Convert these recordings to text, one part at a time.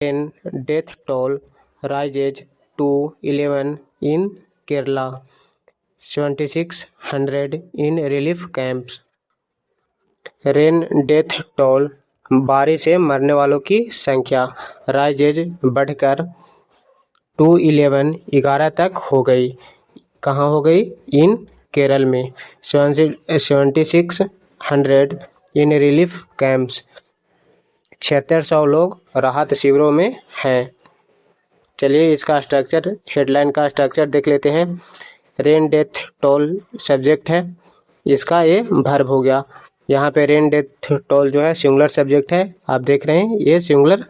10 death toll rises to 11 in Kerala, 7,600 in relief camps. Rain death toll बारिश से मरने वालों की संख्या राइजेज बढ़कर 11 तक हो गई। कहाँ हो गई? इन केरल में। 7,600 इन रिलीफ कैंप्स, 7600 लोग राहत शिविरों में हैं। चलिए इसका स्ट्रक्चर, हेडलाइन का स्ट्रक्चर देख लेते हैं। रेन डेथ टोल सब्जेक्ट है, इसका ये वर्ब हो गया। यहाँ पे रेन डेथ टोल जो है सिंगुलर सब्जेक्ट है, आप देख रहे हैं ये सिंगुलर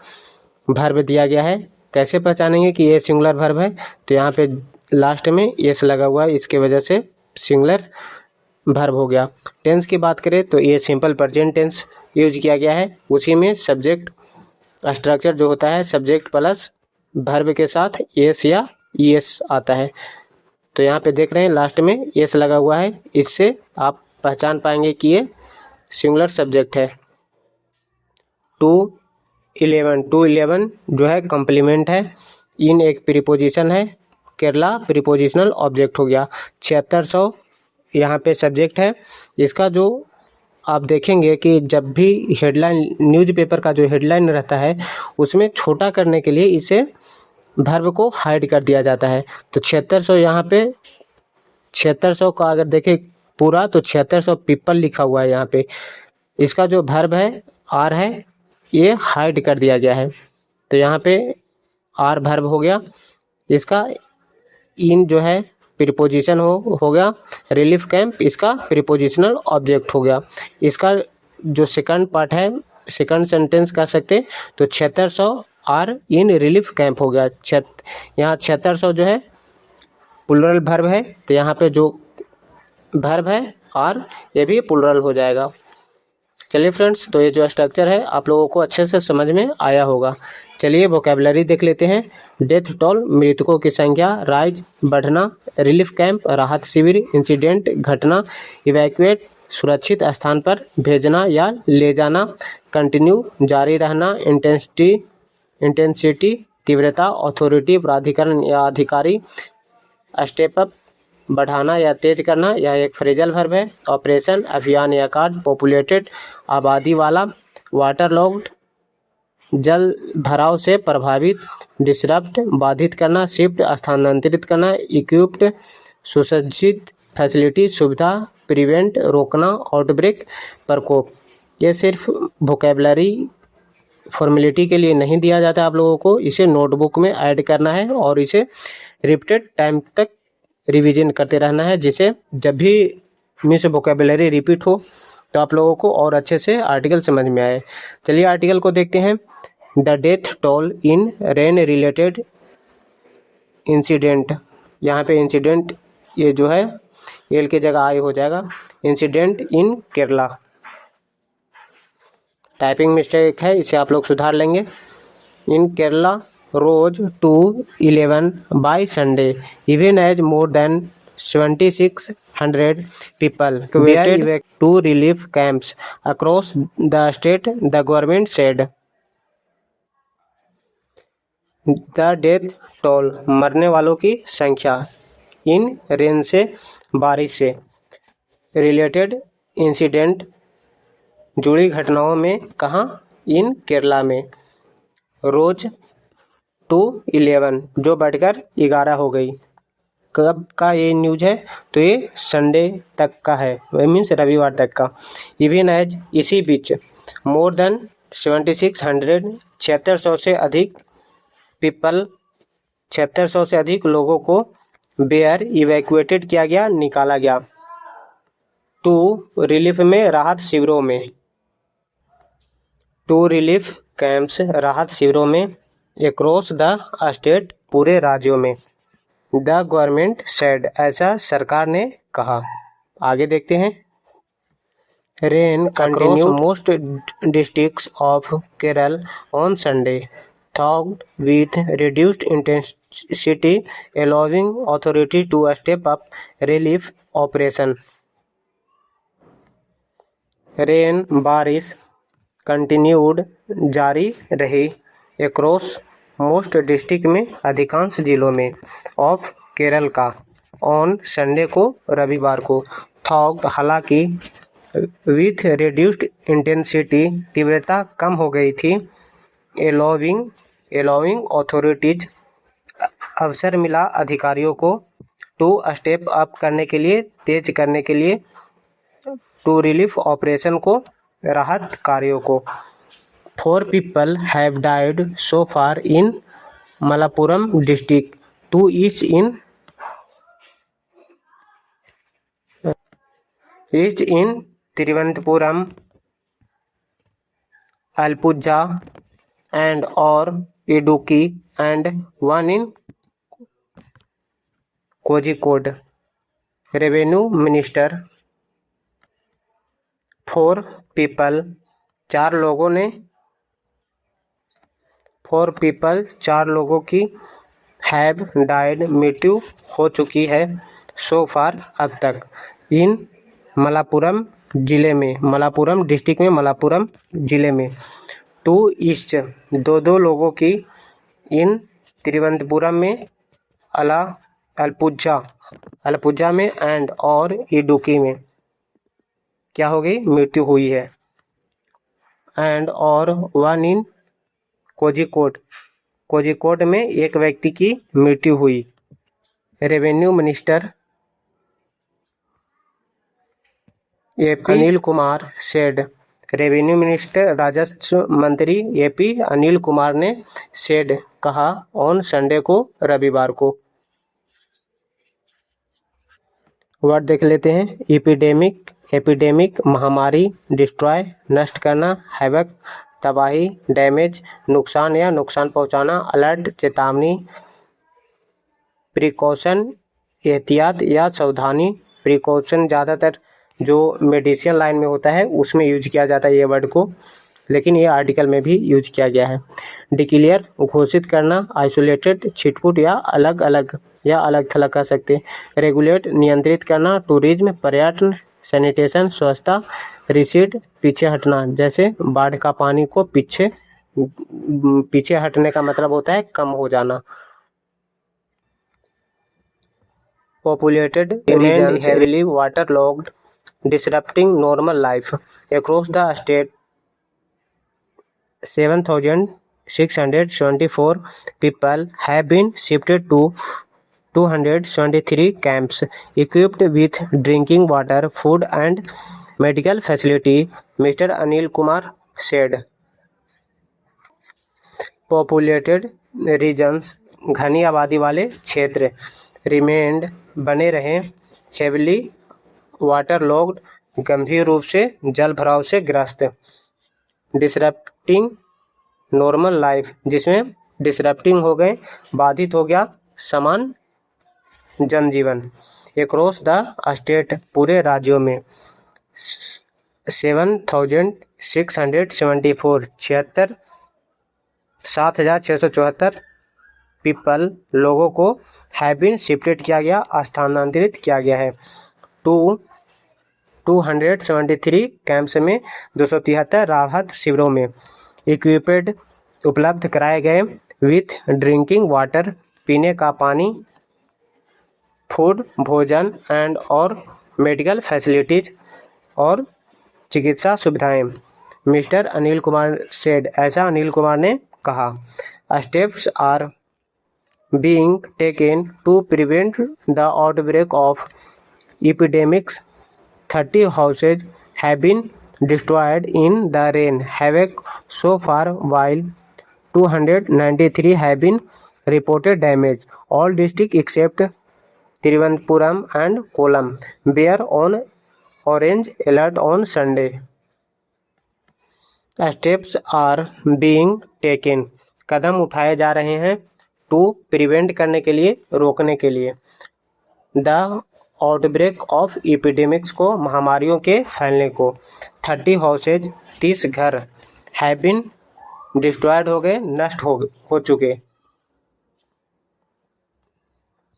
वर्ब दिया गया है। कैसे पहचानेंगे कि ये सिंगुलर वर्ब है? तो यहाँ पे लास्ट में एस लगा हुआ है, इसके वजह से सिंगुलर वर्ब हो गया। टेंस की बात करें तो ये सिंपल प्रेजेंट टेंस यूज किया गया है। उसी में सब्जेक्ट स्ट्रक्चर जो होता है सब्जेक्ट प्लस वर्ब के साथ एस या ईएस आता है। तो यहाँ पे देख रहे हैं लास्ट में एस लगा हुआ है, इससे आप पहचान पाएंगे कि ये सिंगुलर सब्जेक्ट है। 211 जो है कॉम्प्लीमेंट है। इन एक प्रीपोजिशन है, केरला प्रीपोजिशनल ऑब्जेक्ट हो गया। 7600 यहाँ पे सब्जेक्ट है। इसका जो आप देखेंगे कि जब भी हेडलाइन, न्यूज़पेपर का जो हेडलाइन रहता है उसमें छोटा करने के लिए इसे वर्ब को हाइड कर दिया जाता है। तो 7600 यहाँ पे 7600 का अगर देखें पूरा तो 7600 पीपल लिखा हुआ है यहाँ पे। इसका जो वर्ब है आर है, ये हाइड कर दिया गया है। तो यहाँ पे आर वर्ब हो गया। इसका इन जो है प्रीपोजिशन हो गया। रिलीफ कैंप इसका प्रीपोजिशनल ऑब्जेक्ट हो गया। इसका जो सेकंड पार्ट है, सेकंड सेंटेंस कह सकते, तो 7600 आर इन रिलीफ कैंप हो गया। यहाँ 7600 जो है प्लुरल वर्ब है, तो यहाँ पे जो वर्ब है आर, ये भी प्लुरल हो जाएगा। चलिए फ्रेंड्स, तो ये जो स्ट्रक्चर है आप लोगों को अच्छे से समझ में आया होगा। चलिए वोकैबुलरी देख लेते हैं। डेथ टोल मृतकों की संख्या, राइज बढ़ना, रिलीफ कैंप राहत शिविर, इंसिडेंट घटना, इवैक्यूएट सुरक्षित स्थान पर भेजना या ले जाना, कंटिन्यू जारी रहना, इंटेंसिटी तीव्रता, अथॉरिटी प्राधिकरण या अधिकारी, स्टेप अप बढ़ाना या तेज करना, यह एक फ्रेजल वर्ब है। ऑपरेशन अभियान या कार्य, पॉपुलेटेड आबादी वाला, वाटर लॉग्ड जल भराव से प्रभावित, डिसरप्ट बाधित करना, शिफ्ट स्थानांतरित करना, इक्विप्ड सुसज्जित फैसिलिटी सुविधा, प्रिवेंट रोकना, आउटब्रेक प्रकोप। ये सिर्फ वोकैबुलरी फॉर्मेलिटी के लिए नहीं दिया जाता आप लोगों को, इसे नोटबुक में ऐड करना है और इसे रिपीटेड टाइम तक रिवीजन करते रहना है, जिसे जब भी मिस वोकैबुलरी रिपीट हो तो आप लोगों को और अच्छे से आर्टिकल समझ में आए। चलिए आर्टिकल को देखते हैं। The death toll in rain related incident, यहाँ पे इंसिडेंट ये जो है एल की जगह आई हो जाएगा। Incident in Kerala, typing mistake है, इसे आप लोग सुधार लेंगे। In Kerala rose to 11 by Sunday, even as more than 7,600 people evacuated to relief camps across the state, the government said. The death toll, मरने वालों की संख्या, इन रेन से बारिश से, रिलेटेड इंसिडेंट जुड़ी घटनाओं में, कहाँ? इन केरला में, रोज टू 11 जो बढ़कर 11 हो गई। कब का ये न्यूज है? तो ये संडे तक का है, मीन्स रविवार तक का। इवन एज इसी बीच, मोर देन 7,600 7600 से अधिक पीपल, 7600 से अधिक लोगों को बेयर इवैक्यूएटेड किया गया, निकाला गया। टू रिलीफ में राहत शिविरों में, टू रिलीफ कैंप्स राहत शिविरों में, अक्रॉस द स्टेट पूरे राज्यों में। द गवर्नमेंट सेड, ऐसा सरकार ने कहा। आगे देखते हैं। Rain continued most districts of Kerala on Sunday, थॉग्ड with reduced intensity, allowing authority to step up relief operation. Rain बारिश, कंटिन्यूड जारी रही, एक्रॉस मोस्ट डिस्ट्रिक्ट में अधिकांश जिलों में ऑफ केरल का ऑन संडे को रविवार को थॉग्ड हालांकि विथ रिड्यूस्ड इंटेंसिटी तीव्रता कम हो गई थी एलोविंग ऑथोरिटीज अवसर मिला अधिकारियों को टू स्टेप अप करने के लिए तेज करने के लिए टू रिलीफ ऑपरेशन को राहत कार्यों को 4 people have died so far in Malappuram district, 2 each in Thiruvananthapuram, Alapuzha and or Idukki and 1 in Kozhikode. Revenue Minister 4 people 4 लोगों की हैव डाइड मृत्यु हो चुकी है सो फार अब तक इन मलापुरम जिले में मलापुरम डिस्ट्रिक्ट में मलापुरम जिले में 2 ईस्ट दो लोगों की इन तिरुवनंतपुरम में अलपुजा में एंड और इडुक्की में क्या हो गई मृत्यु हुई है एंड और 1 इन कोझिकोड में एक व्यक्ति की मृत्यु हुई। Revenue minister AP Anil Kumar said revenue minister राजस्व मंत्री एपी अनिल कुमार ने सेड कहा ऑन संडे को रविवार को। वर्ड देख लेते हैं एपिडेमिक महामारी डिस्ट्रॉय नष्ट करना हैवक तबाही डैमेज नुकसान या नुकसान पहुंचाना अलर्ट चेतावनी प्रिकॉशन एहतियात या सावधानी प्रिकॉशन ज़्यादातर जो मेडिसिन लाइन में होता है उसमें यूज किया जाता है ये वर्ड को, लेकिन ये आर्टिकल में भी यूज किया गया है। डिक्लेयर घोषित करना आइसोलेटेड छिटपुट या अलग थलग कर सकते हैं। रेगुलेट नियंत्रित करना टूरिज्म पर्यटन सैनिटेशन स्वच्छता रिसीड पीछे हटना जैसे बाढ़ का पानी को पीछे हटने का मतलब होता है कम हो जाना। Populated regions heavily waterlogged disrupting normal life across the state 7,674 people have been shifted to 273 camps equipped with drinking water, food and medical facility, Mr. Anil Kumar said. Populated regions घनी आबादी वाले क्षेत्र रिमेंड बने रहें heavily वाटरलॉग्ड गंभीर रूप से जल भराव से ग्रस्त डिसरप्टिंग नॉर्मल लाइफ जिसमें डिसरप्टिंग हो गए बाधित हो गया समान जनजीवन एक्रॉस द स्टेट पूरे राज्यों में 7,674 पीपल लोगों को हैव बीन शिफ्टेड किया गया स्थानांतरित किया गया है 273 कैंप्स में 273 राहत शिविरों में इक्विपेड उपलब्ध कराए गए विथ ड्रिंकिंग वाटर पीने का पानी फूड भोजन एंड और मेडिकल फैसिलिटीज और चिकित्सा सुविधाएं। मिस्टर अनिल कुमार सेड ऐसा अनिल कुमार ने कहा steps are being taken to prevent the outbreak of epidemics 30 houses have been destroyed in the rain havoc so far while 293 have been reported damage all districts except Thiruvananthapuram and Kollam were on orange alert on Sunday steps are being taken कदम उठाए जा रहे हैं to prevent करने के लिए रोकने के लिए द आउटब्रेक ऑफ एपिडेमिक्स को महामारियों के फैलने को 30 हाउसेज 30 घर हैव बीन डिस्ट्रॉयड हो गए नष्ट हो चुके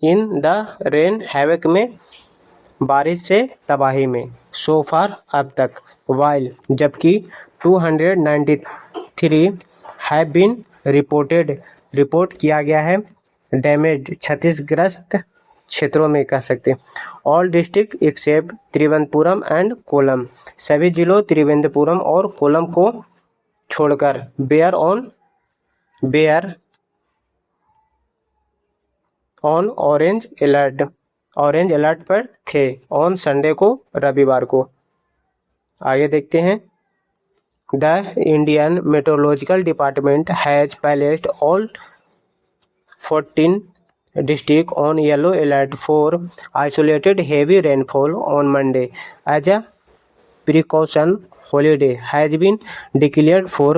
इन द रेन हैवक में बारिश से तबाही में सो फार अब तक वाइल जबकि 293 हैव बीन रिपोर्ट किया गया है डैमेज क्षतिग्रस्त क्षेत्रों में कह सकते हैं। All district except Trivendrapuram and Kollam, सभी जिलों त्रिवेंद्रपुरम और कोल्लम को छोड़कर बेयर ऑन ऑरेंज अलर्ट पर थे ऑन संडे को, रविवार को। आगे देखते हैं। The Indian meteorological department has placed all 14 district on yellow alert for isolated heavy rainfall on Monday. As a precaution, holiday has been declared for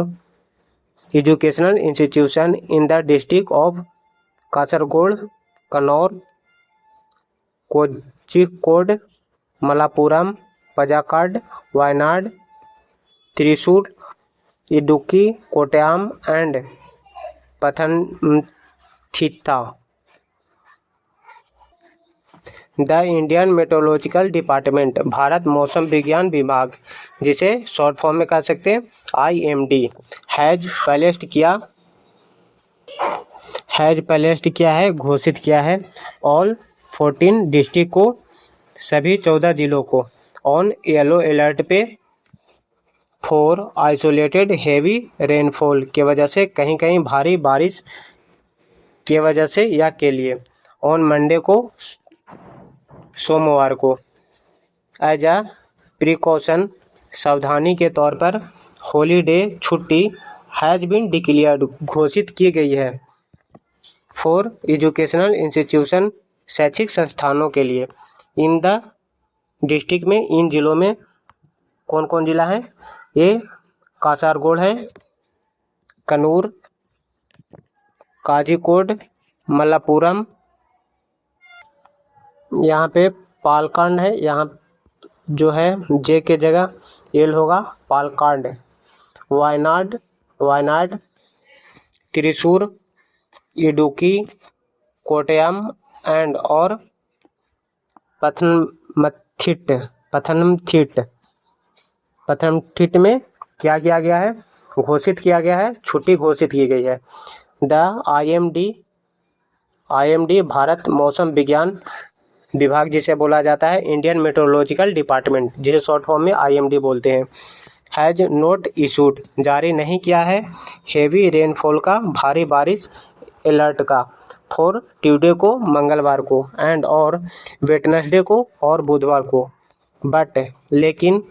educational institutions in the district of Kasaragod, Kannur, Kozhikode, Malappuram, Palakkad, Wayanad, Thrissur, Idukki, Kottayam and Pathanamthitta. The Indian meteorological department, Bharat मौसम विज्ञान विभाग, जिसे short form में कह सकते हैं IMD, has placed किया है, घोषित किया है ऑल 14 डिस्ट्रिक्ट को, सभी 14 जिलों को, ऑन येलो अलर्ट पे फॉर आइसोलेटेड हेवी रेनफॉल के वजह से, कहीं कहीं भारी बारिश के वजह से या के लिए, ऑन मंडे को, सोमवार को, एज अ प्रिकॉशन सावधानी के तौर पर, हॉलीडे छुट्टी हैज बीन डिक्लेयर्ड घोषित की गई है, फॉर एजुकेशनल इंस्टीट्यूशन शैक्षिक संस्थानों के लिए, इन द डिस्ट्रिक्ट में, इन जिलों में कौन कौन जिला है, ये कासरगोड है, कन्नूर, कोझिकोड, मलप्पुरम, यहाँ पे पालकाड है, यहाँ जो है जे के जगह एल होगा, पालकाड, वायनाड, त्रिशूर, इडुक्की, कोट्टयम एंड और पथनमथिट्टा में क्या किया गया है, घोषित किया गया है, छुट्टी घोषित की गई है। द IMD भारत मौसम विज्ञान विभाग जिसे बोला जाता है, इंडियन मेट्रोलॉजिकल डिपार्टमेंट जिसे शॉर्ट फॉर्म में IMD बोलते हैं, हैज नोट इशूड जारी नहीं किया है, हेवी रेनफॉल का भारी बारिश अलर्ट का, फॉर ट्यूसडे को मंगलवार को, एंड और वेडनेसडे को और बुधवार को, बट लेकिन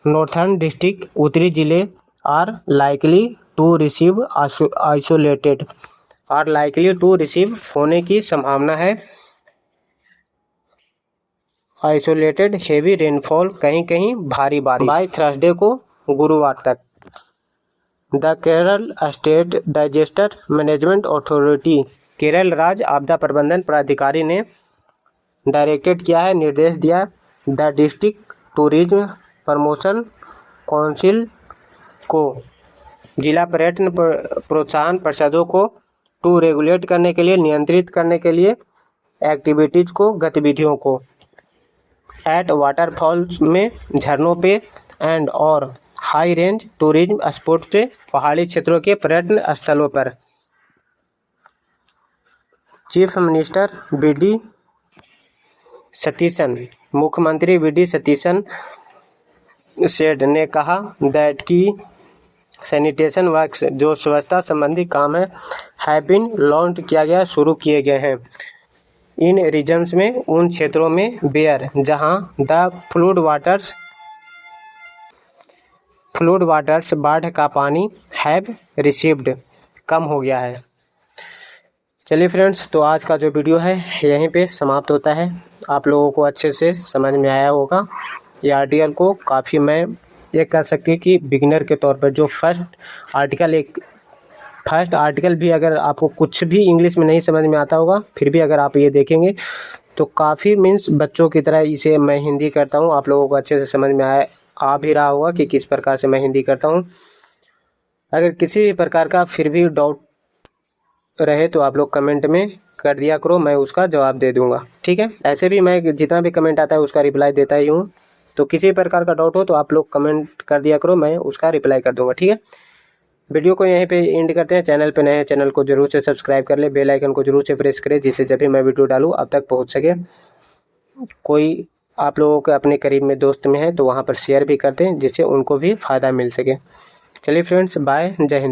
नॉर्थर्न डिस्ट्रिक्ट उत्तरी जिले आर लाइकली टू रिसीव होने की संभावना है, आइसोलेटेड हेवी रेनफॉल कहीं कहीं भारी बारिश, बाय थर्सडे को गुरुवार तक। The Kerala state disaster management authority, Kerala राज्य आपदा प्रबंधन प्राधिकारी ने डायरेक्टेड किया है, निर्देश दिया, the district tourism promotion council को, जिला पर्यटन प्रोत्साहन परिषदों को, टू रेगुलेट करने के लिए, नियंत्रित करने के लिए, एक्टिविटीज़ को, गतिविधियों को, एट वाटरफॉल्स में, झरनों पे, एंड और हाई रेंज टूरिज्म स्पॉट से, पहाड़ी क्षेत्रों के पर्यटन स्थलों पर। चीफ मिनिस्टर VD सतीशन, मुख्यमंत्री VD सतीशन सेड ने कहा दैट की सैनिटेशन वर्क्स, जो स्वच्छता संबंधी काम है, हैव बीन लॉन्च किया गया, शुरू किए गए हैं, इन रीजन्स में, उन क्षेत्रों में, बेयर जहां द फ्लड वाटर्स बाढ़ का पानी हैव रिसीव्ड कम हो गया है। चलिए फ्रेंड्स, तो आज का जो वीडियो है यहीं पे समाप्त होता है। आप लोगों को अच्छे से समझ में आया होगा ये आर्टिकल को। काफ़ी मैं ये कह सकती कि बिगिनर के तौर पर जो फर्स्ट आर्टिकल भी अगर आपको कुछ भी इंग्लिश में नहीं समझ में आता होगा, फिर भी अगर आप ये देखेंगे तो काफ़ी मीन्स बच्चों की तरह इसे मैं हिंदी करता हूँ, आप लोगों को अच्छे से समझ में आ भी रहा होगा कि किस प्रकार से मैं हिंदी करता हूँ। अगर किसी भी प्रकार का फिर भी डाउट रहे तो आप लोग कमेंट में कर दिया करो, मैं उसका जवाब दे दूँगा, ठीक है। ऐसे भी मैं जितना भी कमेंट आता है उसका रिप्लाई देता ही हूँ, तो किसी प्रकार का डाउट हो तो आप लोग कमेंट कर दिया करो, मैं उसका रिप्लाई कर दूँगा, ठीक है। वीडियो को यहीं पे एंड करते हैं। चैनल पे नए हैं, चैनल को जरूर से सब्सक्राइब कर ले, बेल आइकन को जरूर से प्रेस करें, जिससे जब भी मैं वीडियो डालूँ आप तक पहुँच सके। कोई आप लोगों के अपने करीब में दोस्त में है तो वहाँ पर शेयर भी कर दें, जिससे उनको भी फ़ायदा मिल सके। चलिए फ्रेंड्स, बाय, जय हिंद।